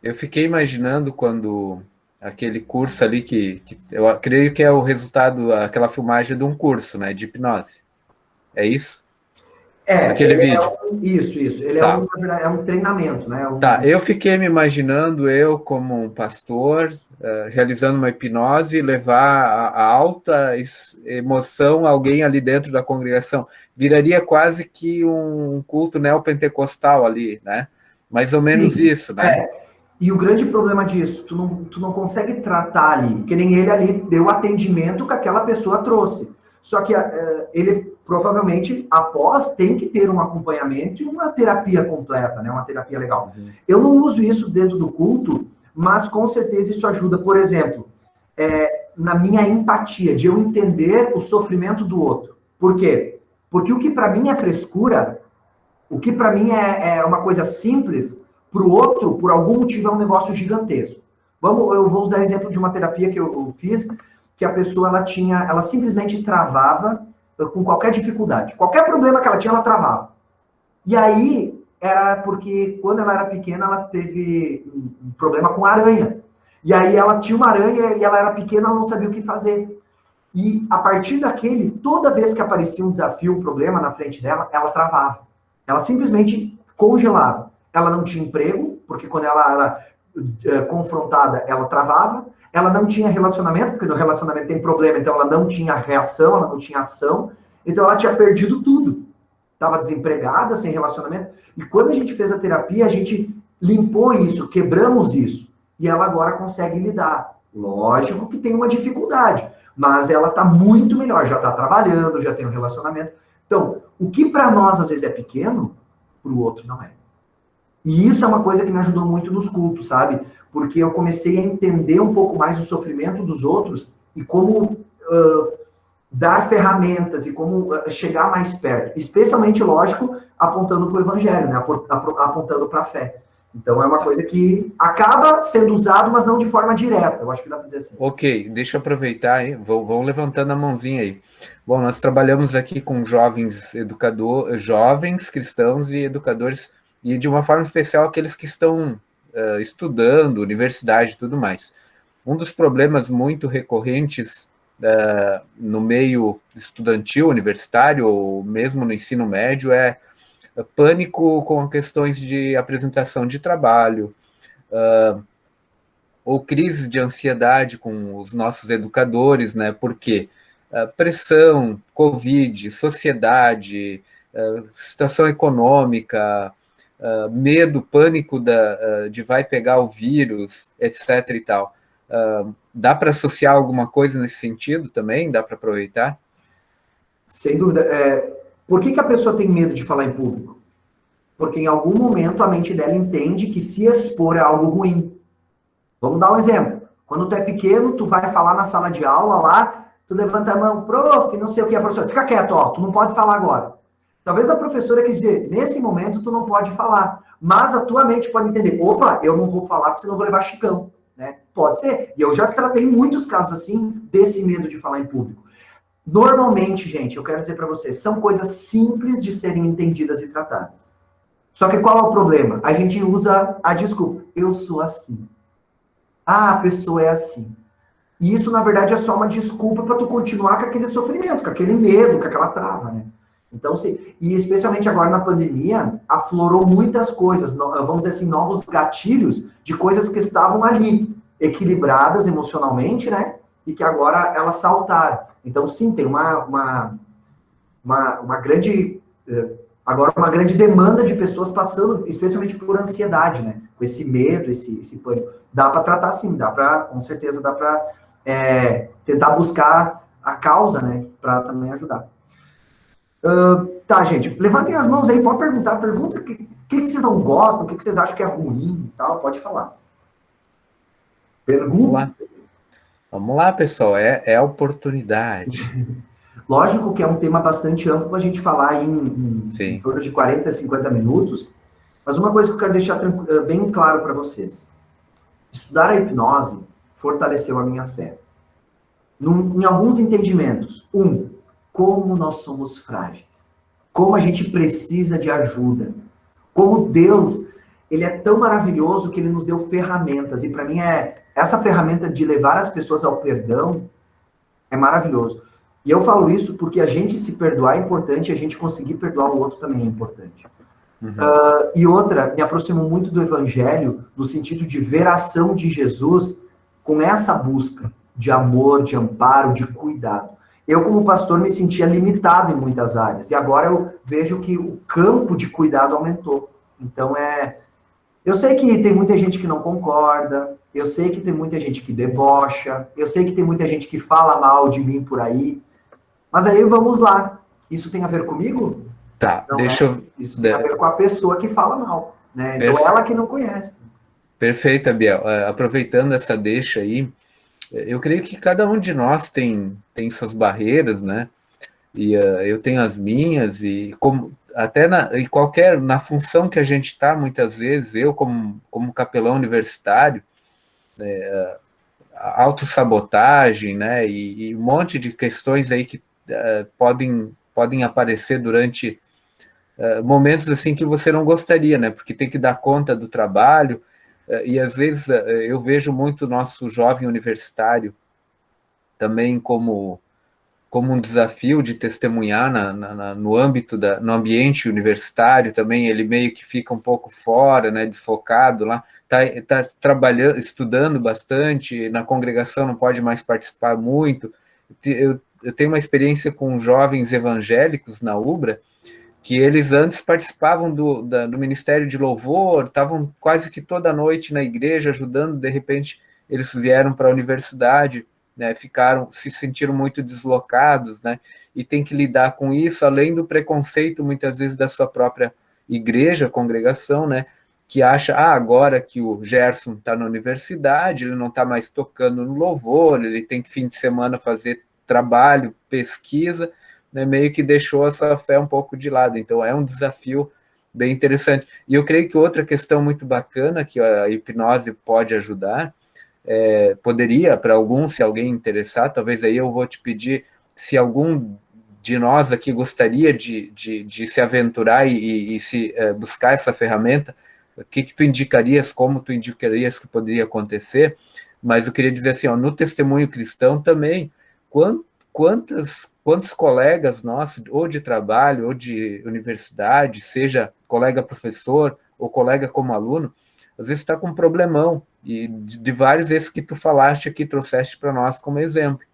[SPEAKER 2] eu fiquei imaginando quando aquele curso ali que eu creio que é o resultado, aquela filmagem de um curso, né, de hipnose. É isso? Aquele vídeo.
[SPEAKER 1] Isso. Ele
[SPEAKER 2] tá.
[SPEAKER 1] na verdade, é um treinamento, né?
[SPEAKER 2] Tá, eu fiquei me imaginando eu como um pastor realizando uma hipnose, levar a alta emoção a alguém ali dentro da congregação. Viraria quase que um culto neopentecostal ali, né? Mais ou menos
[SPEAKER 1] Sim,
[SPEAKER 2] isso, né?
[SPEAKER 1] E o grande problema disso, tu não consegue tratar ali, que nem ele ali deu o atendimento que aquela pessoa trouxe. Só que ele provavelmente, após, tem que ter um acompanhamento e uma terapia completa, né? Uma terapia legal.
[SPEAKER 2] Uhum.
[SPEAKER 1] Eu não uso isso dentro do culto, mas com certeza isso ajuda. Por exemplo, na minha empatia, de eu entender o sofrimento do outro. Por quê? Porque o que para mim é frescura, o que para mim é uma coisa simples, para o outro, por algum motivo, é um negócio gigantesco. Eu vou usar exemplo de uma terapia que eu fiz, que a pessoa ela simplesmente travava com qualquer dificuldade. Qualquer problema que ela tinha, ela travava. E aí, era porque quando ela era pequena, ela teve um problema com aranha. E aí ela tinha uma aranha e ela era pequena, ela não sabia o que fazer. E a partir daquele, toda vez que aparecia um desafio, um problema na frente dela, ela travava. Ela simplesmente congelava. Ela não tinha emprego, porque quando ela era confrontada, ela travava. Ela não tinha relacionamento, porque no relacionamento tem problema, então ela não tinha reação, ela não tinha ação. Então ela tinha perdido tudo. Estava desempregada, sem relacionamento. E quando a gente fez a terapia, a gente limpou isso, quebramos isso. E ela agora consegue lidar. Lógico que tem uma dificuldade, mas ela está muito melhor, já está trabalhando, já tem um relacionamento. Então, o que para nós às vezes é pequeno, para o outro não é. E isso é uma coisa que me ajudou muito nos cultos, sabe? Porque eu comecei a entender um pouco mais o sofrimento dos outros e como dar ferramentas e como chegar mais perto. Especialmente, lógico, apontando para o evangelho, né? Apontando para a fé. Então, é uma coisa que acaba sendo usado, mas não de forma direta. Eu acho que dá para dizer assim.
[SPEAKER 2] Ok, deixa eu aproveitar aí. Vão levantando a mãozinha aí. Bom, nós trabalhamos aqui com jovens jovens cristãos e educadores, e de uma forma especial aqueles que estão estudando, universidade e tudo mais. Um dos problemas muito recorrentes no meio estudantil, universitário, ou mesmo no ensino médio, é pânico com questões de apresentação de trabalho, ou crises de ansiedade com os nossos educadores, né? Porque pressão, Covid, sociedade, situação econômica, medo, pânico de vai pegar o vírus, etc. e tal. Dá para associar alguma coisa nesse sentido também? Dá para aproveitar?
[SPEAKER 1] Sem dúvida. Por que a pessoa tem medo de falar em público? Porque em algum momento a mente dela entende que se expor é algo ruim. Vamos dar um exemplo. Quando tu é pequeno, tu vai falar na sala de aula lá, tu levanta a mão, prof, não sei o que, a professora, fica quieto, ó, tu não pode falar agora. Talvez a professora quis dizer, nesse momento tu não pode falar, mas a tua mente pode entender, opa, eu não vou falar porque senão eu vou levar chicão, né? Pode ser. E eu já tratei muitos casos assim, desse medo de falar em público. Normalmente, gente, eu quero dizer para vocês, são coisas simples de serem entendidas e tratadas. Só que qual é o problema? A gente usa a desculpa. Eu sou assim. Ah, a pessoa é assim. E isso, na verdade, é só uma desculpa para tu continuar com aquele sofrimento, com aquele medo, com aquela trava, né? Então, e especialmente agora na pandemia, aflorou muitas coisas, vamos dizer assim, novos gatilhos de coisas que estavam ali, equilibradas emocionalmente, né? E que agora elas saltaram. Então, sim, tem uma grande... Agora, uma grande demanda de pessoas passando, especialmente por ansiedade, né? Com esse medo, esse pânico. Dá para tratar, sim, com certeza dá para tentar buscar a causa, né? Para também ajudar. Tá, gente, levantem as mãos aí, pode perguntar, pergunta o que vocês não gostam, o que vocês acham que é ruim e tal, pode falar. Pergunta.
[SPEAKER 2] Vamos lá, pessoal, é a oportunidade.
[SPEAKER 1] Lógico que é um tema bastante amplo para a gente falar em torno de 40, 50 minutos, mas uma coisa que eu quero deixar bem claro para vocês. Estudar a hipnose fortaleceu a minha fé. Em alguns entendimentos. Como nós somos frágeis. Como a gente precisa de ajuda. Como Deus, ele é tão maravilhoso que ele nos deu ferramentas. E para mim, essa ferramenta de levar as pessoas ao perdão é maravilhoso. E eu falo isso porque a gente se perdoar é importante, a gente conseguir perdoar o outro também é importante. Uhum. E outra, me aproximo muito do Evangelho, no sentido de ver a ação de Jesus com essa busca de amor, de amparo, de cuidado. Eu, como pastor, me sentia limitado em muitas áreas, e agora eu vejo que o campo de cuidado aumentou. Então, eu sei que tem muita gente que não concorda, eu sei que tem muita gente que debocha, eu sei que tem muita gente que fala mal de mim por aí, mas aí vamos lá. Isso tem a ver comigo?
[SPEAKER 2] Tá,
[SPEAKER 1] não,
[SPEAKER 2] deixa eu...
[SPEAKER 1] Isso tem a ver com a pessoa que fala mal, né? Então, ela que não conhece.
[SPEAKER 2] Perfeito, Biel. Aproveitando essa deixa aí, eu creio que cada um de nós tem suas barreiras, né? E eu tenho as minhas, e até na função que a gente está, muitas vezes, eu como capelão universitário, autossabotagem, né? E um monte de questões aí que podem aparecer durante momentos assim que você não gostaria, né? Porque tem que dar conta do trabalho, e às vezes eu vejo muito o nosso jovem universitário também como um desafio de testemunhar no âmbito no ambiente universitário também. Ele meio que fica um pouco fora, né, desfocado lá, tá trabalhando, estudando bastante, na congregação não pode mais participar muito. Eu tenho uma experiência com jovens evangélicos na UBRA, que eles antes participavam do Ministério de Louvor, estavam quase que toda noite na igreja ajudando, de repente eles vieram para a universidade, né, se sentiram muito deslocados, né, e tem que lidar com isso, além do preconceito, muitas vezes, da sua própria igreja, congregação, né, que acha, agora que o Gerson está na universidade, ele não está mais tocando no louvor, ele tem que fim de semana fazer trabalho, pesquisa, né, meio que deixou a sua fé um pouco de lado. Então, é um desafio bem interessante. E eu creio que outra questão muito bacana que a hipnose pode ajudar, poderia, para alguns, se alguém interessar, talvez aí eu vou te pedir, se algum de nós aqui gostaria de se aventurar e se buscar essa ferramenta, o que tu indicarias, como tu indicarias que poderia acontecer? Mas eu queria dizer assim, no testemunho cristão também, quantos colegas nossos, ou de trabalho, ou de universidade, seja colega professor, ou colega como aluno, às vezes está com um problemão, e de vários desses que tu falaste aqui, trouxeste para nós como exemplo.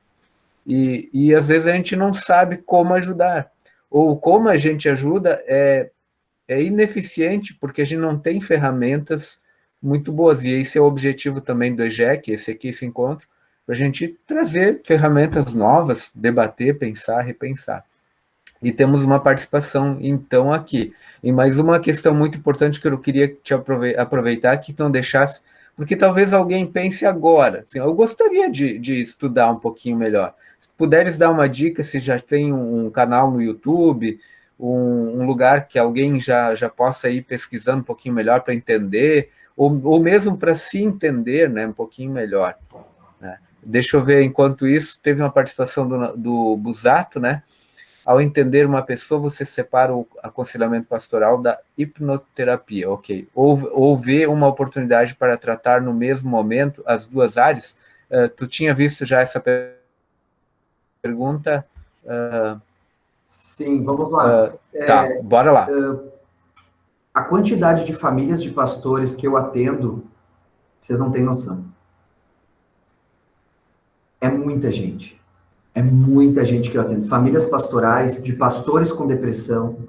[SPEAKER 2] E às vezes a gente não sabe como ajudar, ou como a gente ajuda é ineficiente, porque a gente não tem ferramentas muito boas, e esse é o objetivo também do EJEC, esse encontro, para a gente trazer ferramentas novas, debater, pensar, repensar. E temos uma participação, então, aqui. E mais uma questão muito importante que eu queria te aproveitar, que não deixasse, porque talvez alguém pense agora, assim, eu gostaria de estudar um pouquinho melhor. Se puderes dar uma dica, se já tem um canal no YouTube, um lugar que alguém já possa ir pesquisando um pouquinho melhor para entender, ou mesmo para se entender, né, um pouquinho melhor. Né? Deixa eu ver, enquanto isso, teve uma participação do Busato, né? ao entender uma pessoa, você separa o aconselhamento pastoral da hipnoterapia, ok? Ou vê uma oportunidade para tratar no mesmo momento as duas áreas? Tu tinha visto já essa pergunta?
[SPEAKER 1] Sim, vamos lá.
[SPEAKER 2] Tá, bora lá.
[SPEAKER 1] A quantidade de famílias de pastores que eu atendo, vocês não têm noção. É muita gente. É muita gente que eu atendo. Famílias pastorais, de pastores com depressão,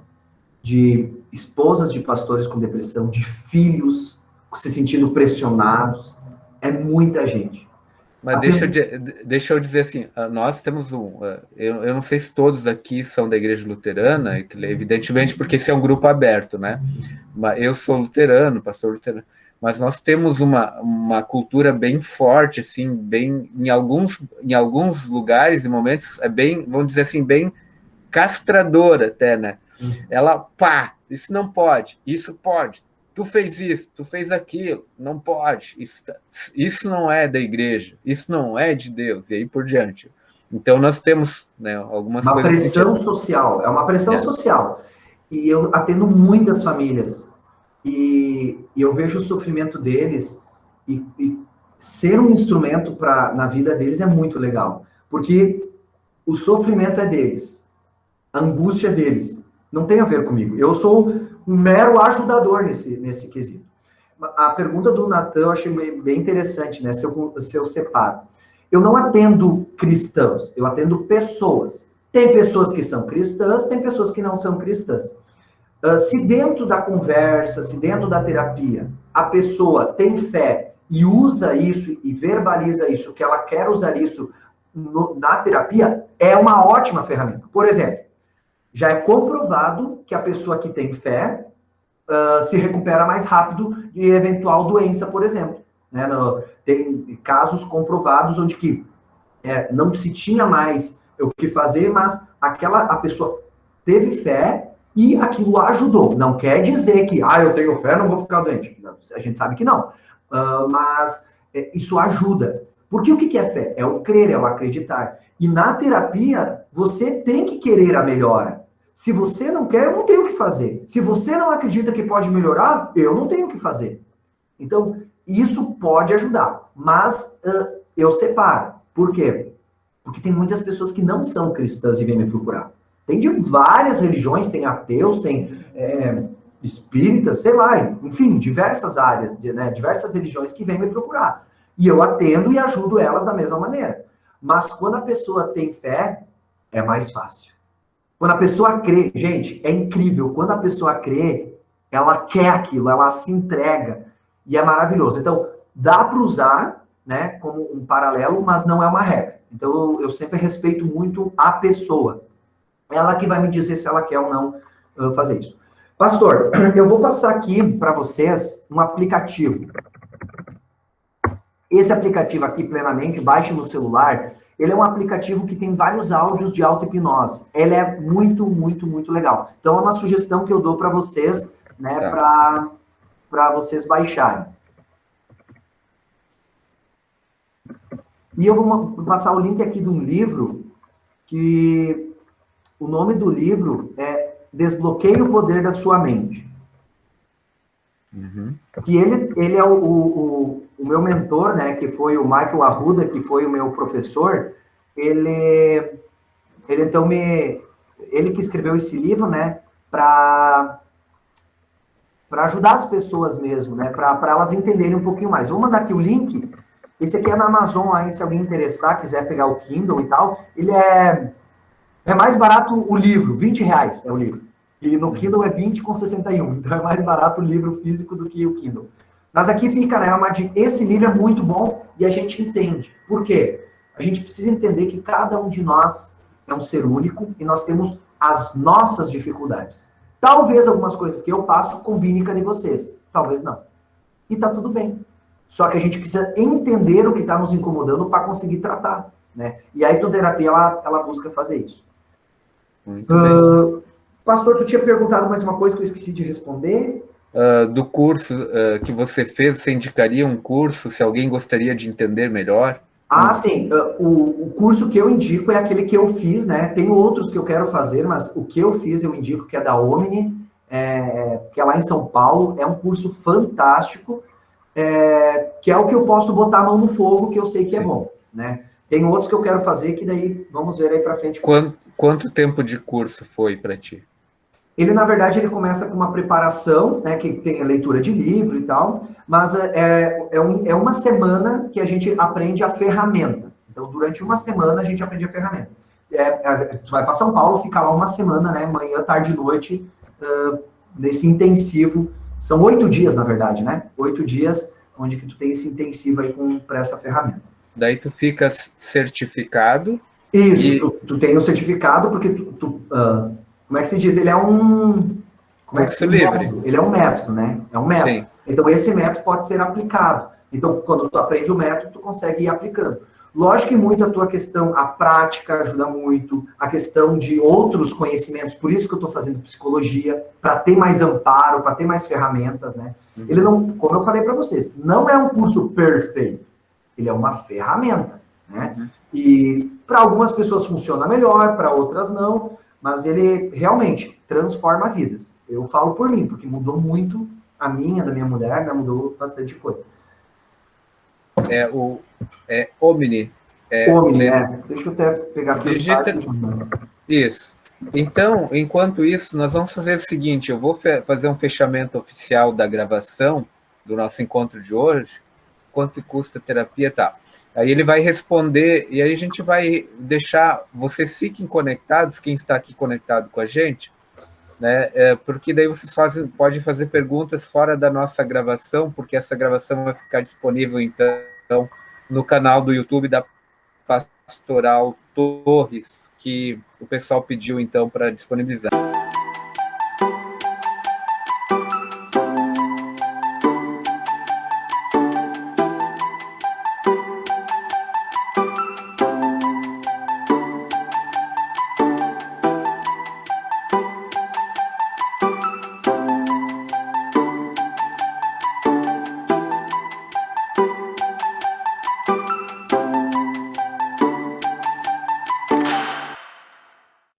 [SPEAKER 1] de esposas de pastores com depressão, de filhos se sentindo pressionados. É muita gente.
[SPEAKER 2] Mas deixa eu dizer assim, nós temos eu não sei se todos aqui são da Igreja Luterana, evidentemente porque esse é um grupo aberto, né? Mas eu sou luterano, pastor luterano, mas nós temos uma cultura bem forte, assim, bem, em alguns lugares e momentos, vamos dizer assim, bem castradora até, né? Ela, isso não pode, isso pode. Tu fez isso, tu fez aquilo, não pode. Isso não é da igreja, isso não é de Deus, e aí por diante. Então nós temos, né, algumas
[SPEAKER 1] uma
[SPEAKER 2] coisas...
[SPEAKER 1] pressão social, é uma pressão social. E eu atendo muitas famílias, e eu vejo o sofrimento deles, e ser um instrumento na vida deles é muito legal. Porque o sofrimento é deles, a angústia é deles, não tem a ver comigo. Eu sou um mero ajudador nesse quesito. A pergunta do Natan eu achei bem interessante, né? Se eu separo. Eu não atendo cristãos, eu atendo pessoas. Tem pessoas que são cristãs, tem pessoas que não são cristãs. Se dentro da conversa, se dentro da terapia, a pessoa tem fé e usa isso e verbaliza isso, que ela quer usar isso na terapia, é uma ótima ferramenta. Por exemplo, já é comprovado que a pessoa que tem fé se recupera mais rápido de eventual doença, por exemplo. Né? Tem casos comprovados onde que não se tinha mais o que fazer, mas a pessoa teve fé e aquilo ajudou. Não quer dizer que, eu tenho fé, não vou ficar doente. A gente sabe que não. Mas isso ajuda. Porque o que é fé? É o crer, é o acreditar. E na terapia, você tem que querer a melhora. Se você não quer, eu não tenho o que fazer. Se você não acredita que pode melhorar, eu não tenho o que fazer. Então, isso pode ajudar. Mas eu separo. Por quê? Porque tem muitas pessoas que não são cristãs e vêm me procurar. Tem de várias religiões, tem ateus, tem espíritas, sei lá, enfim, diversas áreas, diversas religiões que vêm me procurar. E eu atendo e ajudo elas da mesma maneira. Mas quando a pessoa tem fé, é mais fácil. Quando a pessoa crê, gente, é incrível. Quando a pessoa crê, ela quer aquilo, ela se entrega. E é maravilhoso. Então, dá para usar, né, como um paralelo, mas não é uma regra. Então, eu sempre respeito muito a pessoa. Ela que vai me dizer se ela quer ou não fazer isso. Pastor, eu vou passar aqui para vocês um aplicativo. Esse aplicativo aqui, Plenamente, baixe no celular. Ele é um aplicativo que tem vários áudios de auto-hipnose. Ele é muito, muito, muito legal. Então, é uma sugestão que eu dou para vocês, né, para vocês baixarem. E eu vou passar o link aqui de um livro, que o nome do livro é Desbloqueie o Poder da Sua Mente.
[SPEAKER 2] Uhum.
[SPEAKER 1] Que ele é o meu mentor, né, que foi o Michael Arruda, que foi o meu professor, ele então ele que escreveu esse livro, né, para ajudar as pessoas mesmo, né, para elas entenderem um pouquinho mais. Vou mandar aqui o link. Esse aqui é na Amazon, aí, se alguém interessar, quiser pegar o Kindle e tal, ele é mais barato o livro, R$20 é o livro. E no Kindle é 20,61, então é mais barato o livro físico do que o Kindle. Mas aqui fica, né, esse livro é muito bom e a gente entende. Por quê? A gente precisa entender que cada um de nós é um ser único e nós temos as nossas dificuldades. Talvez algumas coisas que eu passo combinem com a de vocês, talvez não. E tá tudo bem. Só que a gente precisa entender o que está nos incomodando para conseguir tratar, né? E a hipnoterapia, ela busca fazer isso.
[SPEAKER 2] Muito bem.
[SPEAKER 1] Pastor, tu tinha perguntado mais uma coisa que eu esqueci de responder.
[SPEAKER 2] Do curso que você fez, você indicaria um curso, se alguém gostaria de entender melhor?
[SPEAKER 1] Ah, sim. O curso que eu indico é aquele que eu fiz, né? Tem outros que eu quero fazer, mas o que eu fiz eu indico, que é da Omni, que é lá em São Paulo. É um curso fantástico, que é o que eu posso botar a mão no fogo, que eu sei que é bom, né? Tem outros que eu quero fazer, que daí vamos ver aí para frente.
[SPEAKER 2] Quanto tempo de curso foi para ti?
[SPEAKER 1] Ele, na verdade, ele começa com uma preparação, né, que tem a leitura de livro e tal, mas é uma semana que a gente aprende a ferramenta. Então, durante uma semana, a gente aprende a ferramenta. Tu vai para São Paulo, fica lá uma semana, né, manhã, tarde e noite, nesse intensivo. São 8 dias, na verdade, né? 8 dias, onde que tu tem esse intensivo aí para essa ferramenta.
[SPEAKER 2] Daí tu fica certificado.
[SPEAKER 1] Isso, tu tem o certificado, porque como é que se diz? Ele é um...
[SPEAKER 2] Curso livre.
[SPEAKER 1] Ele é um método, né? É um método.
[SPEAKER 2] Sim.
[SPEAKER 1] Então, esse método pode ser aplicado. Então, quando tu aprende o método, tu consegue ir aplicando. Lógico que muito a tua questão, a prática ajuda muito, a questão de outros conhecimentos, por isso que eu estou fazendo psicologia, para ter mais amparo, para ter mais ferramentas, né? Ele não, como eu falei para vocês, não é um curso perfeito. Ele é uma ferramenta, né? E para algumas pessoas funciona melhor, para outras não, mas ele realmente transforma vidas. Eu falo por mim, porque mudou muito a minha, da minha mulher, né? Mudou bastante coisa.
[SPEAKER 2] Omni.
[SPEAKER 1] Omni, Deixa eu até pegar aqui o site.
[SPEAKER 2] Isso. Então, enquanto isso, nós vamos fazer o seguinte, eu vou fazer um fechamento oficial da gravação do nosso encontro de hoje, quanto custa a terapia, tá? Aí ele vai responder, e aí a gente vai deixar, vocês fiquem conectados, quem está aqui conectado com a gente, né? Porque daí vocês podem fazer perguntas fora da nossa gravação, porque essa gravação vai ficar disponível, então, no canal do YouTube da Pastoral Torres, que o pessoal pediu, então, para disponibilizar.